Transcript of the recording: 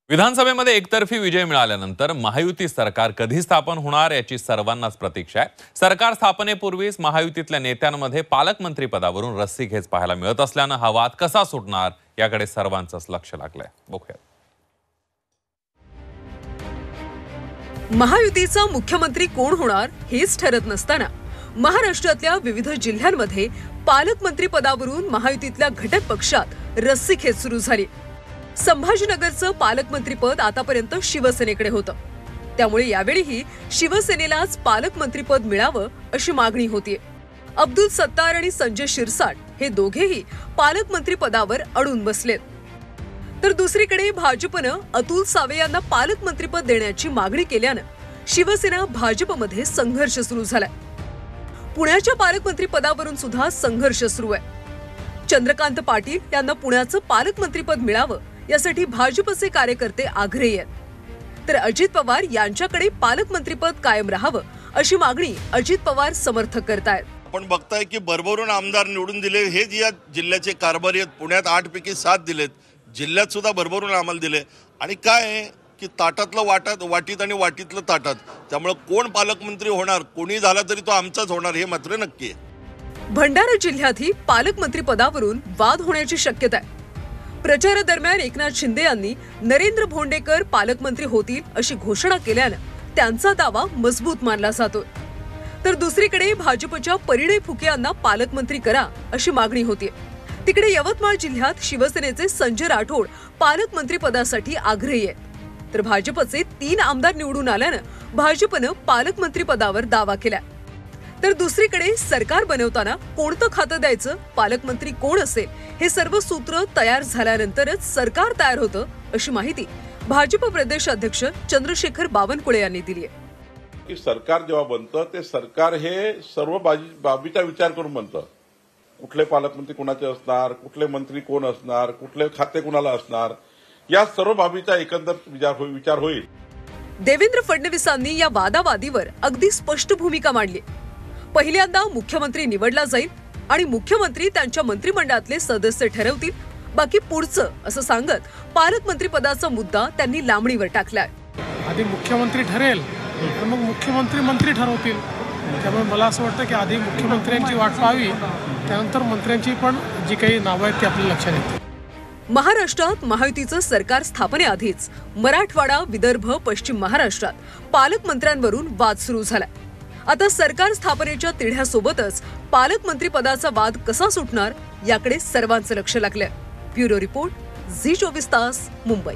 विधानसभेमध्ये एकतर्फी विजय मिळाल्यानंतर महायुती सरकार कधी स्थापन होणार याची सर्वांनाच प्रतीक्षा आहे। सरकार स्थापनेपूर्वीच महायुतीतल्या नेत्यांमध्ये पालकमंत्री पदावरून रस्सीखेच पाहायला मिळत असल्यानं हा वाद कसा सुटणार याकडे सर्वांचंच लक्ष लागलंय। बघूया। महायुतीचा मुख्यमंत्री कोण होणार हेच ठरत नसताना महाराष्ट्रातल्या विविध जिल्ह्यांमध्ये पालकमंत्री पदावरून महायुतीतल्या घटक पक्षात रस्सीखेच सुरू झाली। संभाजीनगरचं पालकमंत्रीपद आतापर्यंत शिवसेनेकडे होतं, त्यामुळे यावेळीही शिवसेनेलाच पालकमंत्रीपद मिळावं अशी मागणी होतीये। अब्दुल सत्तार आणि संजय शिरसाट हे दोघेही पालकमंत्री पदावर अडून बसलेत, तर दुसरीकडे भाजपनं अतुल सावे यांना पालकमंत्रीपद देण्याची मागणी केल्यानं शिवसेना भाजपमध्ये संघर्ष सुरू झालाय। पुण्याच्या पालकमंत्री पदावरून सुद्धा संघर्ष सुरू आहे। चंद्रकांत पाटील यांना पुण्याचं पालकमंत्रीपद मिळावं यासाठी भाजपचे कार्यकर्ते आग्रही आहेत, तर अजित पवार यांच्याकडे पालकमंत्रीपद कायम राहावं अशी मागणी अजित पवार समर्थक करतायत। आपण बघताय की भरभरून आमदार निवडून दिले, हे या जिल्ह्याचे कारभारी आहेत। पुण्यात 8 पैकी 7 दिलेत, जिल्ह्यात सुद्धा भरभरून आम्हाला दिले। आणि काय आहे की ताटातलं वाटीत आणि वाटीतलं ताटात, त्यामुळे कोण पालकमंत्री होणार, कोणी झाला तरी तो आमचाच होणार हे मात्र नक्की आहे। भंडारा जिल्ह्यातही पालकमंत्री पदावरून वाद होण्याची शक्यता आहे। प्रचारादरम्यान एकनाथ शिंदे यांनी नरेंद्र भोंडेकर पालकमंत्री होतील अशी घोषणा केल्यानं त्यांचा दावा मजबूत मानला जातोय, तर दुसरीकडे भाजपच्या परिणय फुके यांना पालकमंत्री करा अशी मागणी होतीये। तिकडे यवतमाळ जिल्ह्यात शिवसेनेचे संजय राठोड पालकमंत्री पदासाठी आग्रही आहेत, तर भाजपचे 3 आमदार निवडून आल्यानं भाजपनं पालकमंत्री पदावर दावा केलाय। तर दुसरीकडे सरकार बनवताना कोणतं खातं द्यायचं, पालकमंत्री कोण असेल हे सर्व सूत्र तयार झाल्यानंतरच सरकार तयार होतं अशी माहिती भाजप प्रदेश अध्यक्ष चंद्रशेखर बावनकुळे यांनी दिली आहे। की सरकार जेव्हा बनतं ते सरकार हे सर्व बाबीचा विचार करून बनतं। कुठले पालकमंत्री कोणाचे असणार, कुठले मंत्री कोण असणार, कुठले खाते कोणाला असणार, या सर्व बाबीचा एकंदर विचार होईल। देवेंद्र फडणवीसांनी या वादावादीवर अगदी स्पष्ट भूमिका मांडली। पहिल्यांदा मुख्यमंत्री निवडला जाईल आणि मुख्यमंत्री त्यांच्या मंत्रिमंडळातले सदस्य ठरवतील, बाकी पुढचं असं सांगत पालकमंत्री पदाचा मुद्दा त्यांनी लांबणीवर टाकलाय। आधी मुख्यमंत्री ठरेल तर मग मुख्यमंत्री मंत्री ठरवतील, त्यामुळे मला असं वाटतं की आधी मुख्यमंत्र्यांची वाट पाहावी, त्यानंतर मंत्र्यांची पण जी काही नावं आहेत ती आपल्या लक्षात येतील। महाराष्ट्रात महायुतीचं सरकार स्थापनेआधीच मराठवाडा, विदर्भ, पश्चिम महाराष्ट्रात पालकमंत्र्यांवरून वाद सुरू झाला। आता सरकार स्थापनेच्या तिढ्यासोबतच पालकमंत्री पदाचा वाद कसा सुटणार याकडे सर्वांचं लक्ष लागलंय। ब्युरो रिपोर्ट, झी 24 तास, मुंबई।